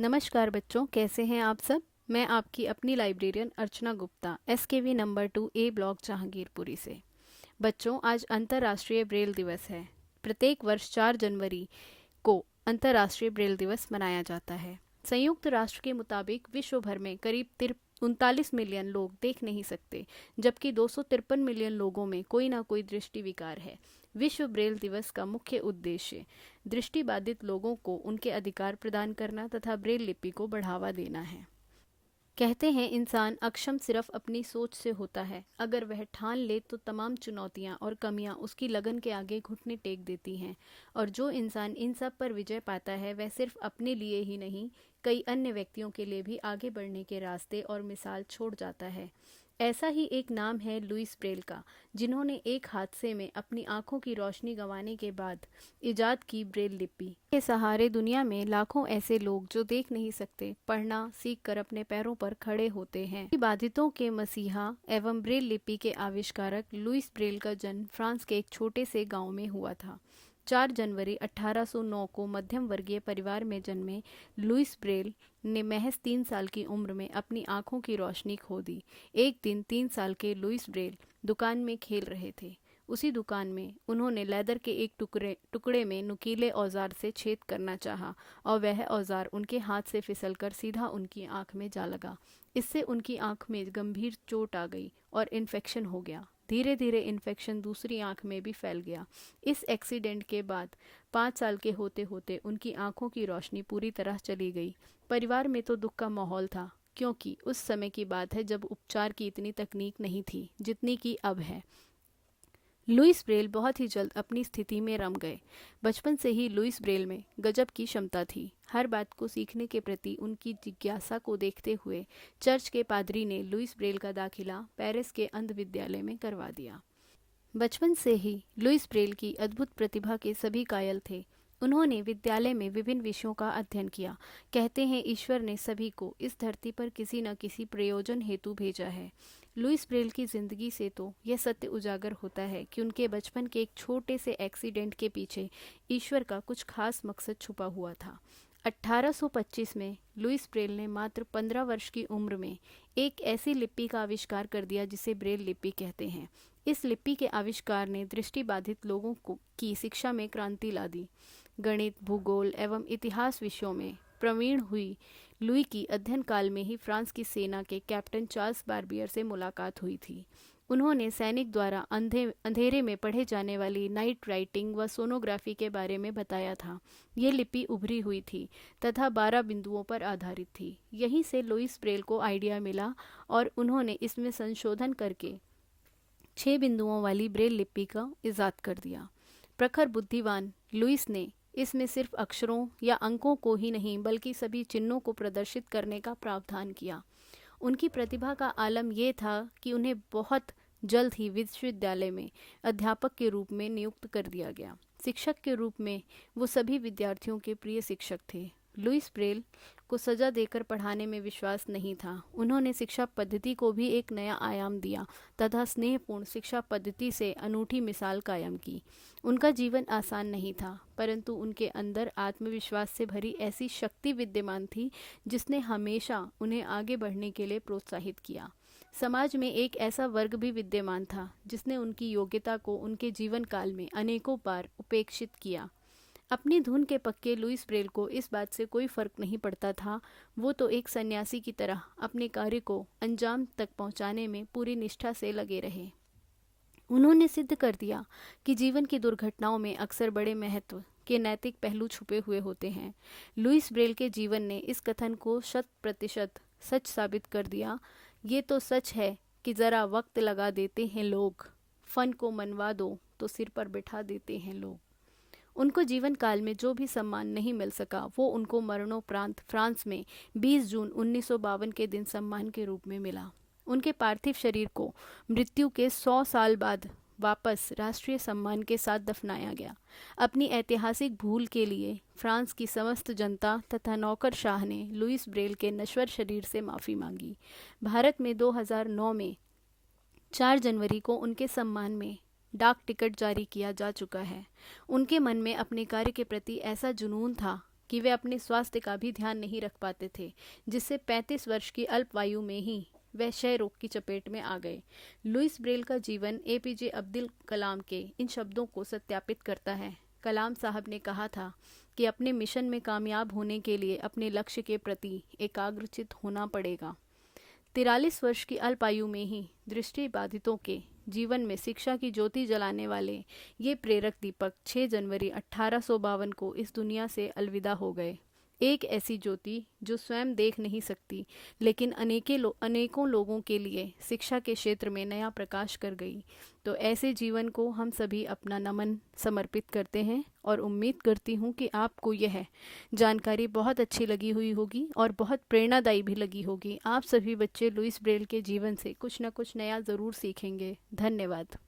नमस्कार बच्चों, कैसे हैं आप सब। मैं आपकी अपनी librarian Archana Gupta, SKV number 2 A block Jahangirpuri से। बच्चों, आज अंतर्राष्ट्रीय ब्रेल दिवस है। प्रत्येक वर्ष 4 जनवरी को अंतर्राष्ट्रीय ब्रेल दिवस मनाया जाता है। संयुक्त राष्ट्र के मुताबिक विश्व भर में करीब 39 मिलियन लोग देख नहीं सकते, जबकि 253 मिलियन लोगों में कोई ना कोई दृष्टि विकार है। विश्व ब्रेल दिवस का मुख्य उद्देश्य दृष्टिबाधित लोगों को उनके अधिकार प्रदान करना तथा ब्रेल लिपि को बढ़ावा देना है। कहते हैं इंसान अक्षम सिर्फ अपनी सोच से होता है। अगर वह ठान ले तो तमाम चुनौतियां और कमियां उसकी लगन के आगे घुटने टेक देती हैं। और जो इंसान इन सब पर विजय पाता है वह सिर्फ अपने लिए ही नहीं, कई अन्य व्यक्तियों के लिए भी आगे बढ़ने के रास्ते और मिसाल छोड़ जाता है। ऐसा ही एक नाम है लुईस ब्रेल का, जिन्होंने एक हादसे में अपनी आंखों की रोशनी गंवाने के बाद इजाद की ब्रेल लिपि के सहारे दुनिया में लाखों ऐसे लोग जो देख नहीं सकते पढ़ना सीख कर अपने पैरों पर खड़े होते हैं। बाधितों के मसीहा एवं ब्रेल लिपि के आविष्कारक लुईस ब्रेल का जन्म फ्रांस के एक छोटे से गांव में हुआ था। 4 जनवरी 1809 को मध्यम वर्गीय परिवार में जन्मे लुईस ब्रेल ने महज 3 साल की उम्र में अपनी आंखों की रोशनी खो दी। एक दिन 3 साल के लुईस ब्रेल दुकान में खेल रहे थे। उसी दुकान में उन्होंने लेदर के एक टुकड़े में नुकीले औजार से छेद करना चाहा और वह औजार उनके हाथ से फिसलकर सीधा उनकी आंख में जा लगा। इससे उनकी आंख में गंभीर चोट आ गई और इन्फेक्शन हो गया। धीरे धीरे इन्फेक्शन दूसरी आंख में भी फैल गया। इस एक्सीडेंट के बाद 5 साल के होते होते उनकी आंखों की रोशनी पूरी तरह चली गई। परिवार में तो दुख का माहौल था, क्योंकि उस समय की बात है जब उपचार की इतनी तकनीक नहीं थी जितनी की अब है। लुईस ब्रेल बहुत ही जल्द अपनी स्थिति में रम गए। बचपन से ही लुईस ब्रेल में गजब की क्षमता थी। हर बात को सीखने के प्रति उनकी जिज्ञासा को देखते हुए चर्च के पादरी ने लुईस ब्रेल का दाखिला पेरिस के अंध विद्यालय में करवा दिया। बचपन से ही लुईस ब्रेल की अद्भुत प्रतिभा के सभी कायल थे। उन्होंने विद्यालय में विभिन्न विषयों का अध्ययन किया। कहते हैं ईश्वर ने सभी को इस धरती पर किसी न किसी प्रयोजन हेतु भेजा है। लुईस ब्रेल की जिंदगी से तो यह सत्य उजागर होता है कि उनके बचपन के एक छोटे से एक्सीडेंट के पीछे ईश्वर का कुछ खास मकसद छुपा हुआ था। 1825 में लुईस ब्रेल ने मात्र 15 वर्ष की उम्र में एक ऐसी लिपि का आविष्कार कर दिया जिसे ब्रेल लिपि कहते हैं। इस लिपि के आविष्कार ने दृष्टिबाधित लोगों की शिक्षा में क्रांति ला दी। गणित, भूगोल एवं इतिहास विषयों में प्रवीण हुई लुई की अध्ययन काल में ही फ्रांस की सेना के कैप्टन चार्ल्स बार्बियर से मुलाकात हुई थी। उन्होंने सैनिक द्वारा अंधेरे में पढ़े जाने वाली नाइट राइटिंग व सोनोग्राफी के बारे में बताया था। ये लिपि उभरी हुई थी तथा 12 बिंदुओं पर आधारित थी। यहीं से लुईस ब्रेल को आइडिया मिला और उन्होंने इसमें संशोधन करके 6 बिंदुओं वाली ब्रेल लिपि का इजाद कर दिया। प्रखर बुद्धिवान लुईस ने इसमें सिर्फ अक्षरों या अंकों को ही नहीं बल्कि सभी चिन्हों को प्रदर्शित करने का प्रावधान किया। उनकी प्रतिभा का आलम यह था कि उन्हें बहुत जल्द ही विश्वविद्यालय में अध्यापक के रूप में नियुक्त कर दिया गया। शिक्षक के रूप में वो सभी विद्यार्थियों के प्रिय शिक्षक थे। लुईस ब्रेल को सजा देकर पढ़ाने में विश्वास नहीं था। उन्होंने शिक्षा पद्धति को भी एक नया आयाम दिया तथा स्नेहपूर्ण शिक्षा पद्धति से अनूठी मिसाल कायम की। उनका जीवन आसान नहीं था, परंतु उनके अंदर आत्मविश्वास से भरी ऐसी शक्ति विद्यमान थी जिसने हमेशा उन्हें आगे बढ़ने के लिए प्रोत्साहित किया। समाज में एक ऐसा वर्ग भी विद्यमान था जिसने उनकी योग्यता को उनके जीवन काल में अनेकों बार उपेक्षित किया। अपनी धुन के पक्के लुईस ब्रेल को इस बात से कोई फर्क नहीं पड़ता था। वो तो एक सन्यासी की तरह अपने कार्य को अंजाम तक पहुंचाने में पूरी निष्ठा से लगे रहे। उन्होंने सिद्ध कर दिया कि जीवन की दुर्घटनाओं में अक्सर बड़े महत्व के नैतिक पहलू छुपे हुए होते हैं। लुईस ब्रेल के जीवन ने इस कथन को 100% सच साबित कर दिया। ये तो सच है कि ज़रा वक्त लगा देते हैं लोग, फन को मनवा दो तो सिर पर बिठा देते हैं लोग। उनको जीवन काल में जो भी सम्मान नहीं मिल सका वो उनको मरणोपरांत फ्रांस में 20 जून 1952 के दिन सम्मान के रूप में मिला। उनके पार्थिव शरीर को मृत्यु के 100 साल बाद वापस राष्ट्रीय सम्मान के साथ दफनाया गया। अपनी ऐतिहासिक भूल के लिए फ्रांस की समस्त जनता तथा नौकरशाह ने लुईस ब्रेल के नश्वर शरीर से माफ़ी मांगी। भारत में 2009 में 4 जनवरी को उनके सम्मान में डाक टिकट जारी किया जा चुका है। उनके मन में अपने कार्य के प्रति ऐसा जुनून था कि वे अपने स्वास्थ्य का भी ध्यान नहीं रख पाते थे, जिससे 35 वर्ष की अल्पायु में ही वह क्षय रोग की चपेट में आ गए। लुइस ब्रेल का जीवन एपीजे अब्दुल कलाम के इन शब्दों को सत्यापित करता है। कलाम साहब ने कहा था कि अपने मिशन में कामयाब होने के लिए अपने लक्ष्य के प्रति एकाग्रचित होना पड़ेगा। 43 वर्ष की अल्पायु में ही दृष्टिबाधितों के जीवन में शिक्षा की ज्योति जलाने वाले ये प्रेरक दीपक 6 जनवरी 1852 को इस दुनिया से अलविदा हो गए। एक ऐसी ज्योति जो स्वयं देख नहीं सकती, लेकिन अनेकों लोगों के लिए शिक्षा के क्षेत्र में नया प्रकाश कर गई। तो ऐसे जीवन को हम सभी अपना नमन समर्पित करते हैं और उम्मीद करती हूँ कि आपको यह जानकारी बहुत अच्छी लगी हुई होगी और बहुत प्रेरणादायी भी लगी होगी। आप सभी बच्चे लुइस ब्रेल के जीवन से कुछ न कुछ नया ज़रूर सीखेंगे। धन्यवाद।